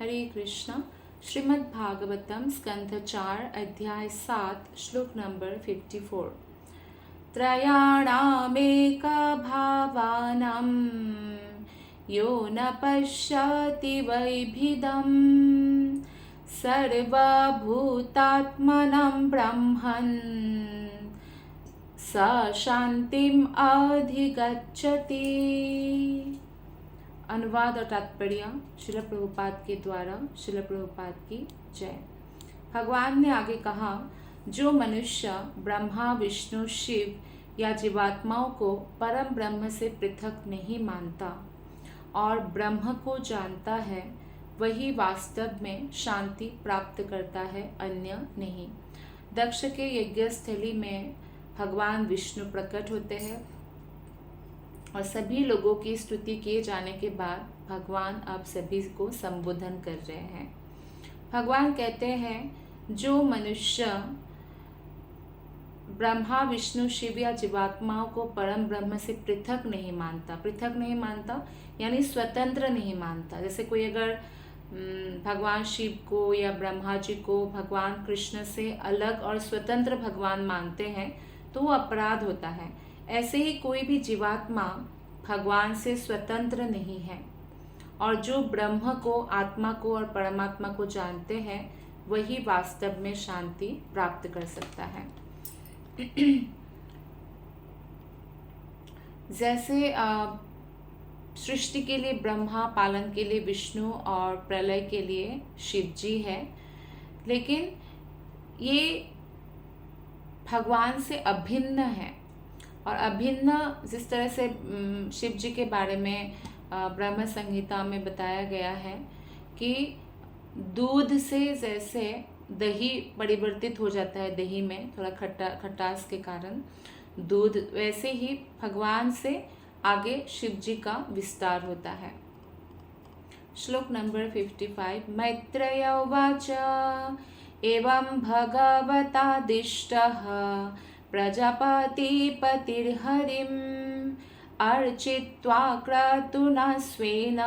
हरे कृष्णा। श्रीमद् भागवतम स्कंध 4 अध्याय 7 श्लोक नंबर 54। त्रयाणामेक भावानां यो न पश्यति वैभिदं सर्वभूतात्मनं ब्रह्मन् स शांतिम अधिगच्छति। अनुवाद और तात्पर्य श्रील प्रभुपाद के द्वारा। श्रील प्रभुपाद की जय। भगवान ने आगे कहा, जो मनुष्य ब्रह्मा विष्णु शिव या जीवात्माओं को परम ब्रह्म से पृथक नहीं मानता और ब्रह्म को जानता है, वही वास्तव में शांति प्राप्त करता है, अन्य नहीं। दक्ष के यज्ञस्थली में भगवान विष्णु प्रकट होते हैं और सभी लोगों की स्तुति किए जाने के बाद भगवान अब सभी को संबोधन कर रहे हैं। भगवान कहते हैं, जो मनुष्य ब्रह्मा विष्णु शिव या जीवात्माओं को परम ब्रह्म से पृथक नहीं मानता यानी स्वतंत्र नहीं मानता। जैसे कोई अगर भगवान शिव को या ब्रह्मा जी को भगवान कृष्ण से अलग और स्वतंत्र भगवान मानते हैं तो वो अपराध होता है। ऐसे ही कोई भी जीवात्मा भगवान से स्वतंत्र नहीं है और जो ब्रह्म को, आत्मा को और परमात्मा को जानते हैं, वही वास्तव में शांति प्राप्त कर सकता है। जैसे सृष्टि के लिए ब्रह्मा, पालन के लिए विष्णु और प्रलय के लिए शिव जी है, लेकिन ये भगवान से अभिन्न है। और अभिन्न जिस तरह से शिव जी के बारे में ब्रह्म संहिता में बताया गया है कि दूध से जैसे दही परिवर्तित हो जाता है, दही में थोड़ा खटास के कारण दूध, वैसे ही भगवान से आगे शिव जी का विस्तार होता है। श्लोक नंबर 55। मैत्रेय उवाच एवं भगवतादिष्टः प्रजापतिपतिर्हरिम् अर्चित्वा क्रतुना स्वेन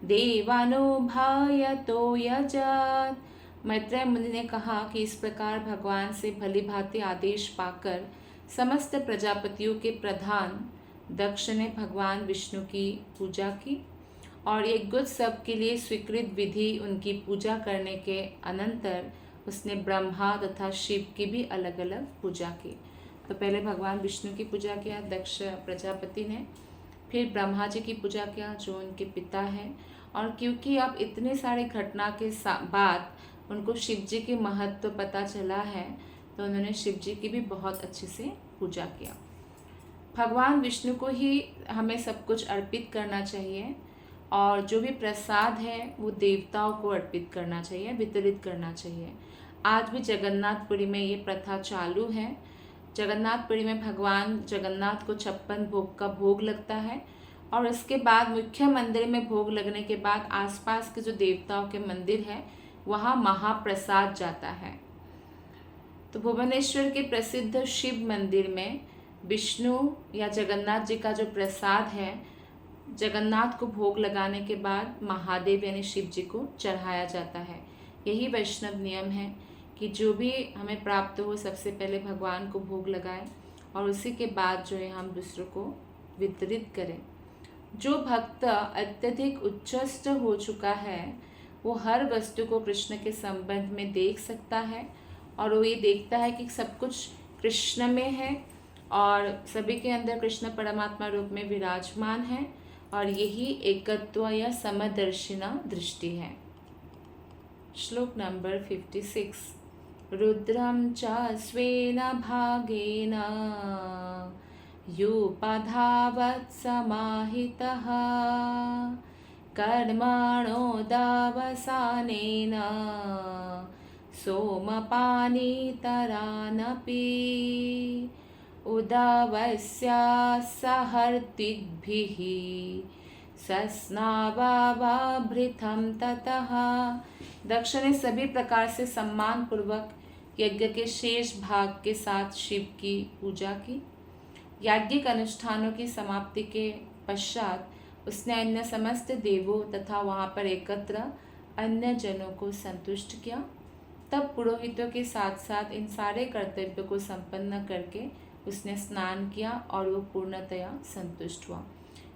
देवानुभायतो यजत्। मैत्रेय मुनि ने कहा कि इस प्रकार भगवान से भली भांति आदेश पाकर समस्त प्रजापतियों के प्रधान दक्ष ने भगवान विष्णु की पूजा की और एक गुत्सव के लिए स्वीकृत विधि उनकी पूजा करने के अनंतर उसने ब्रह्मा तथा शिव की भी अलग अलग पूजा की। तो पहले भगवान विष्णु की पूजा किया दक्ष प्रजापति ने, फिर ब्रह्मा जी की पूजा किया जो उनके पिता हैं। और क्योंकि अब इतने सारे घटना के बाद उनको शिव जी के महत्व पता चला है, तो उन्होंने शिव जी की भी बहुत अच्छे से पूजा किया। भगवान विष्णु को ही हमें सब कुछ अर्पित करना चाहिए और जो भी प्रसाद है वो देवताओं को अर्पित करना चाहिए, वितरित करना चाहिए। आज भी जगन्नाथपुरी में ये प्रथा चालू है। जगन्नाथपुरी में भगवान जगन्नाथ को 56 भोग का भोग लगता है और इसके बाद मुख्य मंदिर में भोग लगने के बाद आसपास के जो देवताओं के मंदिर है वहाँ महाप्रसाद जाता है। तो भुवनेश्वर के प्रसिद्ध शिव मंदिर में विष्णु या जगन्नाथ जी का जो प्रसाद है, जगन्नाथ को भोग लगाने के बाद महादेव यानी शिव जी को चढ़ाया जाता है। यही वैष्णव नियम है कि जो भी हमें प्राप्त हो सबसे पहले भगवान को भोग लगाएं और उसी के बाद जो है हम दूसरों को वितरित करें। जो भक्त अत्यधिक उच्चस्त हो चुका है वो हर वस्तु को कृष्ण के संबंध में देख सकता है और वो ये देखता है कि सब कुछ कृष्ण में है और सभी के अंदर कृष्ण परमात्मा रूप में विराजमान है और यही एकत्व या समदर्शिना दृष्टि है। श्लोक नंबर 56। रुद्रम च स्वेन भागेन युपधावत् समाहितः कर्मणोदवसानेन सोमपानीतरानपि उदवस्य सहर्तिग्भिः सस्नावावभृतं ततः। दक्ष ने सभी प्रकार से सम्मान पूर्वक यज्ञ के शेष भाग के साथ शिव की पूजा की। याज्ञिक अनुष्ठानों की समाप्ति के पश्चात उसने अन्य समस्त देवों तथा वहाँ पर एकत्र अन्य जनों को संतुष्ट किया। तब पुरोहितों के साथ साथ इन सारे कर्तव्यों को संपन्न करके उसने स्नान किया और वो पूर्णतया संतुष्ट हुआ।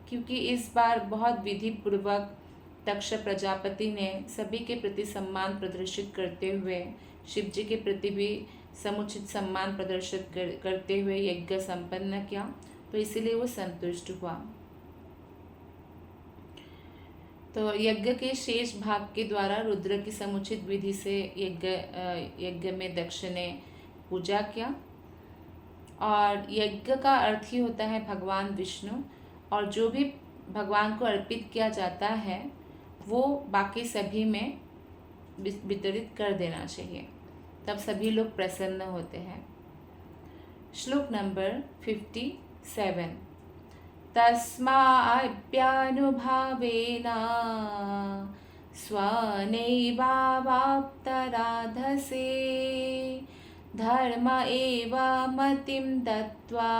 क्योंकि इस बार बहुत विधि पूर्वक दक्ष प्रजापति ने सभी के प्रति सम्मान प्रदर्शित करते हुए शिव जी के प्रति भी समुचित सम्मान प्रदर्शित करते हुए यज्ञ संपन्न किया, तो इसीलिए वो संतुष्ट हुआ। तो यज्ञ के शेष भाग के द्वारा रुद्र की समुचित विधि से यज्ञ में दक्ष ने पूजा किया। और यज्ञ का अर्थ ही होता है भगवान विष्णु, और जो भी भगवान को अर्पित किया जाता है वो बाकी सभी में वितरित कर देना चाहिए, तब सभी लोग प्रसन्न होते हैं। श्लोक नंबर 57। तस्माऽप्यनुभावेन स्वनैवावाप्तराधसे धर्म एव मतिं दत्त्वा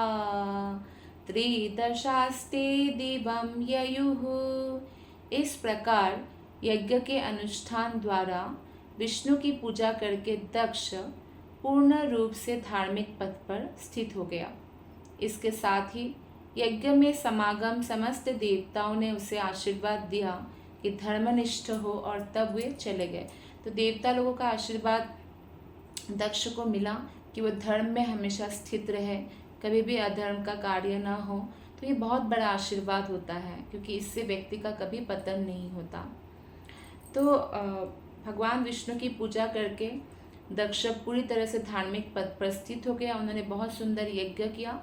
त्रिदशास्ते दिवं ययुः। इस प्रकार यज्ञ के अनुष्ठान द्वारा विष्णु की पूजा करके दक्ष पूर्ण रूप से धार्मिक पथ पर स्थित हो गया। इसके साथ ही यज्ञ में समागम समस्त देवताओं ने उसे आशीर्वाद दिया कि धर्मनिष्ठ हो, और तब वे चले गए। तो देवता लोगों का आशीर्वाद दक्ष को मिला कि वह धर्म में हमेशा स्थित रहे, कभी भी अधर्म का कार्य ना हो। तो ये बहुत बड़ा आशीर्वाद होता है, क्योंकि इससे व्यक्ति का कभी पतन नहीं होता। तो भगवान विष्णु की पूजा करके दक्ष पूरी तरह से धार्मिक पद पर स्थित हो गया। उन्होंने बहुत सुंदर यज्ञ किया,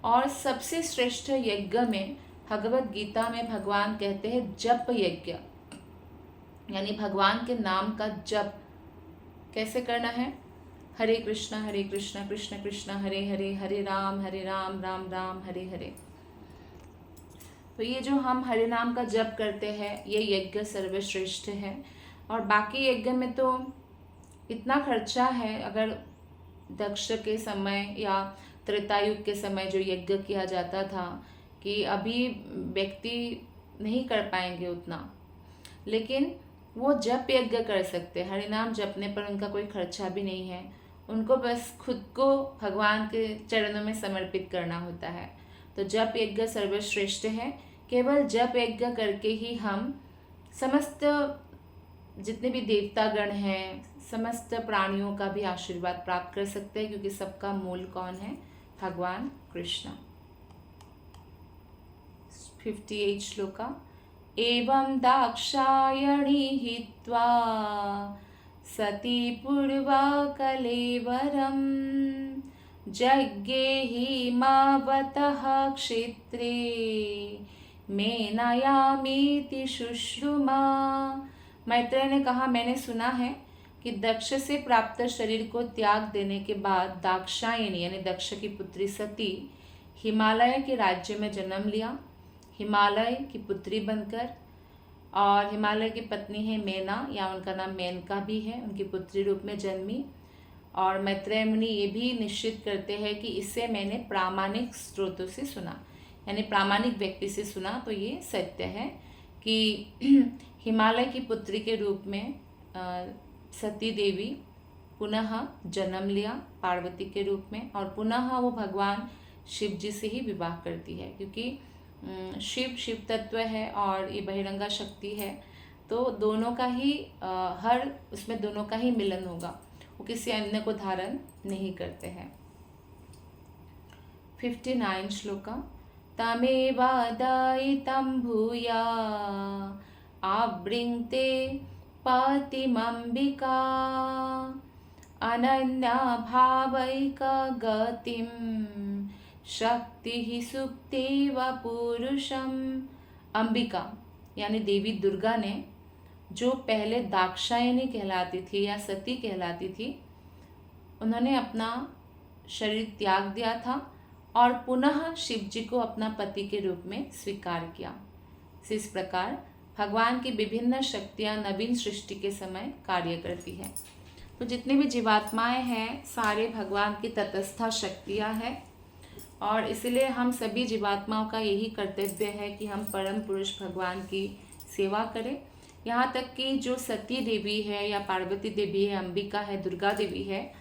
और सबसे श्रेष्ठ यज्ञ में भगवत गीता में भगवान कहते हैं जप यज्ञ, यानी भगवान के नाम का जप कैसे करना है। हरे कृष्णा कृष्ण कृष्ण हरे हरे, हरे राम राम राम हरे हरे। तो ये जो हम हरे नाम का जप करते हैं ये यज्ञ सर्वश्रेष्ठ है। और बाकी यज्ञ में तो इतना खर्चा है, अगर दक्ष के समय या त्रेतायुग के समय जो यज्ञ किया जाता था कि अभी व्यक्ति नहीं कर पाएंगे उतना, लेकिन वो जप यज्ञ कर सकते हैं। हरिनाम जपने पर उनका कोई खर्चा भी नहीं है, उनको बस खुद को भगवान के चरणों में समर्पित करना होता है। तो जप यज्ञ सर्वश्रेष्ठ है। केवल जप यज्ञ करके ही हम समस्त जितने भी देवतागण हैं, समस्त प्राणियों का भी आशीर्वाद प्राप्त कर सकते हैं, क्योंकि सबका मूल कौन है, भगवान कृष्ण। 58 श्लोका। एवं दाक्षायणी हित्वा सती पूर्वा कलेवरम यज्ञे हि मावतः क्षेत्रे मेनयामीति शुश्रुमा। मैत्रेय ने कहा, मैंने सुना है कि दक्ष से प्राप्त शरीर को त्याग देने के बाद दाक्षायणी यानी दक्ष की पुत्री सती हिमालय के राज्य में जन्म लिया, हिमालय की पुत्री बनकर। और हिमालय की पत्नी है मेना, या उनका नाम मेनका भी है, उनकी पुत्री रूप में जन्मी। और मैत्रेय मुनि ये भी निश्चित करते हैं कि इसे मैंने प्रामाणिक स्रोतों से सुना, यानी प्रामाणिक व्यक्ति से सुना। तो ये सत्य है कि हिमालय की पुत्री के रूप में सती देवी पुनः जन्म लिया पार्वती के रूप में, और पुनः वो भगवान शिव जी से ही विवाह करती है, क्योंकि शिव तत्व है और ये बहिरंगा शक्ति है। तो दोनों का ही उसमें दोनों का ही मिलन होगा, वो किसी अन्य को धारण नहीं करते हैं। 59 श्लोका। तमेवादायितं भूया आवृङ्क्ते पतिमंबिका अनन्या भावैका गतिं शक्ति सुक्तिव पुरुषम। अंबिका यानी देवी दुर्गा ने, जो पहले दाक्षायणी कहलाती थी या सती कहलाती थी, उन्होंने अपना शरीर त्याग दिया था और पुनः शिव जी को अपना पति के रूप में स्वीकार किया। इस प्रकार भगवान की विभिन्न शक्तियाँ नवीन सृष्टि के समय कार्य करती हैं। तो जितने भी जीवात्माएं हैं सारे भगवान की तटस्था शक्तियाँ हैं, और इसलिए हम सभी जीवात्माओं का यही कर्तव्य है कि हम परम पुरुष भगवान की सेवा करें। यहाँ तक कि जो सती देवी है या पार्वती देवी है, अंबिका है, दुर्गा देवी है,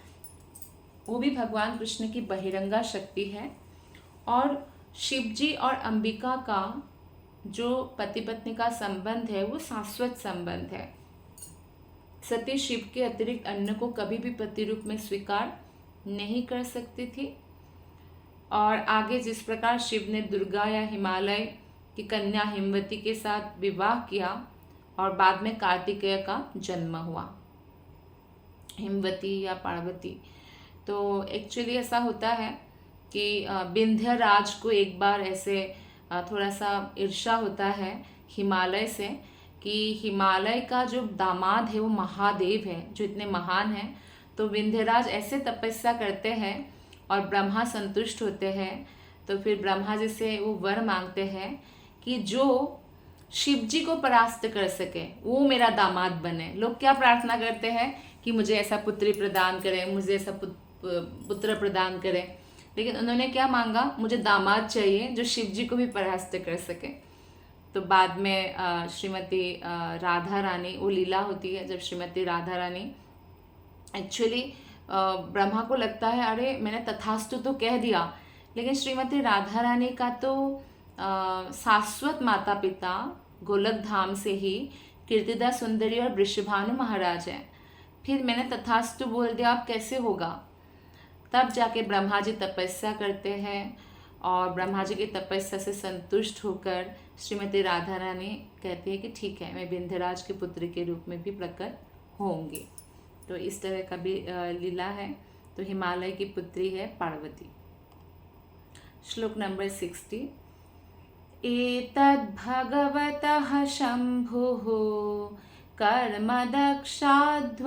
वो भी भगवान कृष्ण की बहिरंगा शक्ति है। और शिव जी और अंबिका का जो पति पत्नी का संबंध है वो शाश्वत संबंध है। सती शिव के अतिरिक्त अन्य को कभी भी पति रूप में स्वीकार नहीं कर सकती थी। और आगे जिस प्रकार शिव ने दुर्गा या हिमालय की कन्या हिमवती के साथ विवाह किया और बाद में कार्तिकेय का जन्म हुआ, हिमवती या पार्वती। तो एक्चुअली ऐसा होता है कि विंध्य राज को एक बार ऐसे थोड़ा सा ईर्ष्या होता है हिमालय से कि हिमालय का जो दामाद है वो महादेव है, जो इतने महान हैं। तो विंध्यराज ऐसे तपस्या करते हैं और ब्रह्मा संतुष्ट होते हैं। तो फिर ब्रह्मा जी से वो वर मांगते हैं कि जो शिव जी को परास्त कर सके वो मेरा दामाद बने। लोग क्या प्रार्थना करते हैं कि मुझे ऐसा पुत्री प्रदान करें, मुझे ऐसा पुत्र प्रदान करें, लेकिन उन्होंने क्या मांगा, मुझे दामाद चाहिए जो शिव जी को भी परास्त कर सके। तो बाद में श्रीमती राधा रानी, वो लीला होती है जब श्रीमती राधा रानी एक्चुअली ब्रह्मा को लगता है अरे मैंने तथास्तु तो कह दिया, लेकिन श्रीमती राधा रानी का तो शाश्वत माता पिता गोलक धाम से ही कीर्तिदा सुंदरी और वृषभानु महाराज हैं, फिर मैंने तथास्तु बोल दिया, अब कैसे होगा। तब जाके ब्रह्मा जी तपस्या करते हैं और ब्रह्मा जी की तपस्या से संतुष्ट होकर श्रीमती राधा रानी कहती है कि ठीक है, मैं विंध्यराज के पुत्र के रूप में भी प्रकट होंगी। तो इस तरह का भी लीला है। तो हिमालय की पुत्री है पार्वती। श्लोक नंबर 60। एतद् भगवतः शंभुः कर्म दक्षाध्वरद्रुह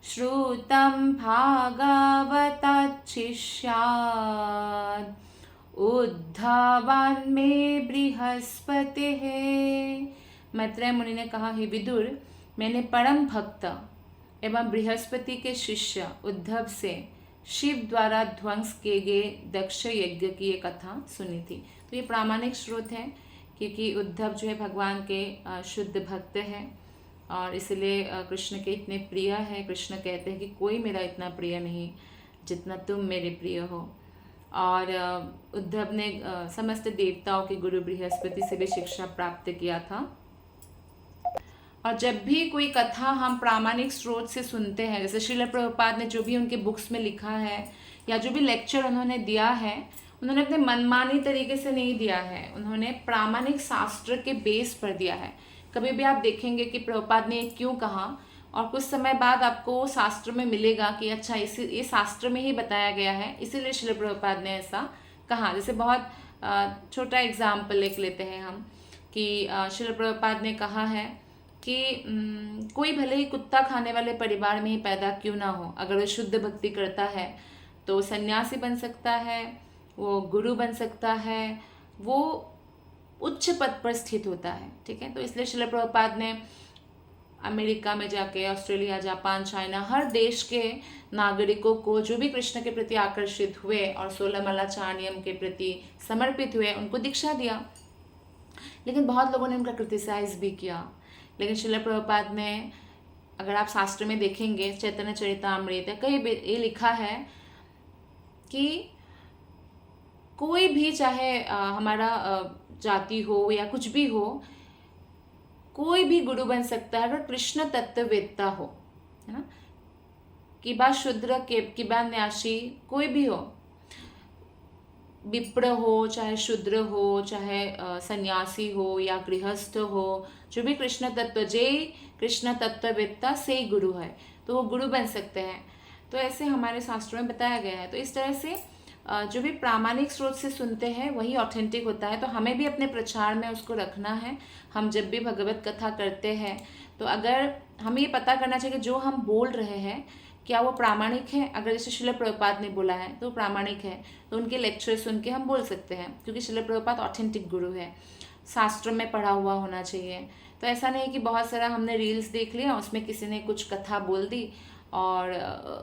श्रुतं भागवताच्छिष्यात् उद्धवान् मे बृहस्पतिः। मैत्रेय मुनि ने कहा, हे विदुर, मैंने परम भक्त एवं बृहस्पति के शिष्य उद्धव से शिव द्वारा ध्वंस किए गए दक्ष यज्ञ की ये कथा सुनी थी। तो ये प्रामाणिक स्रोत है क्योंकि उद्धव जो है भगवान के शुद्ध भक्त हैं और इसलिए कृष्ण के इतने प्रिय हैं। कृष्ण कहते हैं कि कोई मेरा इतना प्रिय नहीं जितना तुम मेरे प्रिय हो। और उद्धव ने समस्त देवताओं के गुरु बृहस्पति से भी शिक्षा प्राप्त किया था। और जब भी कोई कथा हम प्रामाणिक स्रोत से सुनते हैं, जैसे श्रील प्रभुपाद ने जो भी उनके बुक्स में लिखा है या जो भी लेक्चर उन्होंने दिया है, उन्होंने अपने मनमानी तरीके से नहीं दिया है, उन्होंने प्रामाणिक शास्त्र के बेस पर दिया है। कभी भी आप देखेंगे कि प्रभुपाद ने क्यों कहा और कुछ समय बाद आपको शास्त्र में मिलेगा कि अच्छा ये शास्त्र में ही बताया गया है, इसीलिए श्रील प्रभुपाद ने ऐसा कहा। जैसे बहुत छोटा एग्जाम्पल लिख लेते हैं हम कि श्रील प्रभुपाद ने कहा है कि कोई भले ही कुत्ता खाने वाले परिवार में ही पैदा क्यों ना हो, अगर वो शुद्ध भक्ति करता है तो सन्यासी बन सकता है, वो गुरु बन सकता है, वो उच्च पद पर स्थित होता है। ठीक है, तो इसलिए श्रील प्रभुपाद ने अमेरिका में जाके, ऑस्ट्रेलिया, जापान, चाइना, हर देश के नागरिकों को जो भी कृष्ण के प्रति आकर्षित हुए और 16 मालाचार नियम के प्रति समर्पित हुए, उनको दीक्षा दिया। लेकिन बहुत लोगों ने उनका क्रिटिसाइज भी किया। लेकिन श्रील प्रभुपाद ने, अगर आप शास्त्र में देखेंगे, चैतन्य चरितामृत कहीं ये लिखा है कि कोई भी चाहे हमारा जाति हो या कुछ भी हो, कोई भी गुरु बन सकता है अगर कृष्ण तत्ववेत्ता हो, है ना। कि बात शूद्र की बात न्यासी, कोई भी हो, विप्र हो चाहे शूद्र हो चाहे सन्यासी हो या गृहस्थ हो, जो भी कृष्ण तत्ववेत्ता से ही गुरु है, तो वो गुरु बन सकते हैं। तो ऐसे हमारे शास्त्रों में बताया गया है। तो इस तरह से जो भी प्रामाणिक स्रोत से सुनते हैं वही ऑथेंटिक होता है। तो हमें भी अपने प्रचार में उसको रखना है। हम जब भी भगवत कथा करते हैं तो अगर हमें ये पता करना चाहिए कि जो हम बोल रहे हैं क्या वो प्रामाणिक है। अगर जैसे श्रील प्रभुपाद ने बोला है तो प्रामाणिक है, तो उनके लेक्चर सुन के हम बोल सकते हैं, क्योंकि श्रील प्रभुपाद ऑथेंटिक गुरु है, शास्त्र में पढ़ा हुआ होना चाहिए। तो ऐसा नहीं कि बहुत सारा हमने रील्स देख लिया, उसमें किसी ने कुछ कथा बोल दी और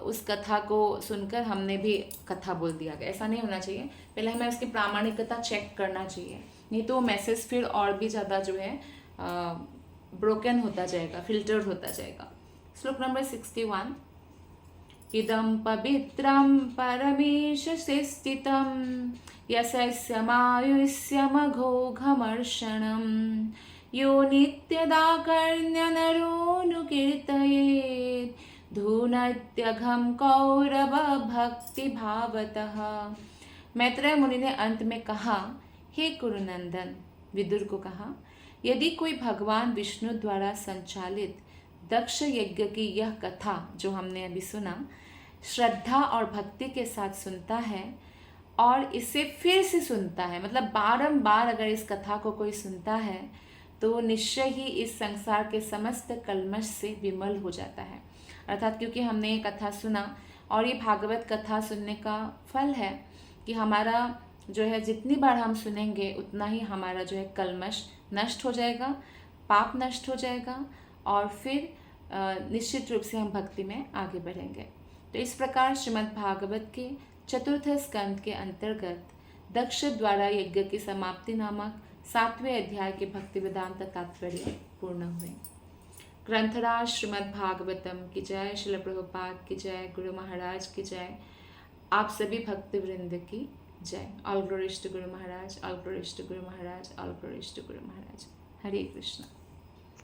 उस कथा को सुनकर हमने भी कथा बोल दिया गया। ऐसा नहीं होना चाहिए, पहले हमें उसकी प्रामाणिकता चेक करना चाहिए, नहीं तो वो मैसेज फिर और भी ज़्यादा जो है ब्रोकन होता जाएगा, फिल्टर्ड होता जाएगा। श्लोक नंबर 61। इदं पवित्रं परमेशसे स्थितं यस्य मायुष्यमघोघमर्षणं यो नित्यदा कर्ण्यनरोऽनुकीर्तयेत् धूनत्यघं कौरव भक्ति भावतः। मैत्रेय मुनि ने अंत में कहा, हे कुरुनंदन, विदुर को कहा, यदि कोई भगवान विष्णु द्वारा संचालित दक्ष यज्ञ की यह कथा जो हमने अभी सुना श्रद्धा और भक्ति के साथ सुनता है और इसे फिर से सुनता है, मतलब बारंबार अगर इस कथा को कोई सुनता है तो निश्चय ही इस संसार के समस्त कल्मश से विमल हो जाता है। अर्थात क्योंकि हमने ये कथा सुना और ये भागवत कथा सुनने का फल है कि हमारा जो है जितनी बार हम सुनेंगे उतना ही हमारा जो है कल्मश नष्ट हो जाएगा, पाप नष्ट हो जाएगा और फिर निश्चित रूप से हम भक्ति में आगे बढ़ेंगे। तो इस प्रकार श्रीमद् भागवत के चतुर्थ स्कंद के अंतर्गत दक्ष द्वारा यज्ञ की समाप्ति नामक 7वें अध्याय के भक्ति वेदांत तात्पर्य पूर्ण हुए। ग्रंथराज श्रीमद् भागवतम की जय, श्रील प्रभुपाद की जय, गुरु महाराज की जय, आप सभी भक्ति वृंद की जय। All glories to Guru Maharaj, all glories to Guru Maharaj, all glories to Guru Maharaj. Hare Krishna.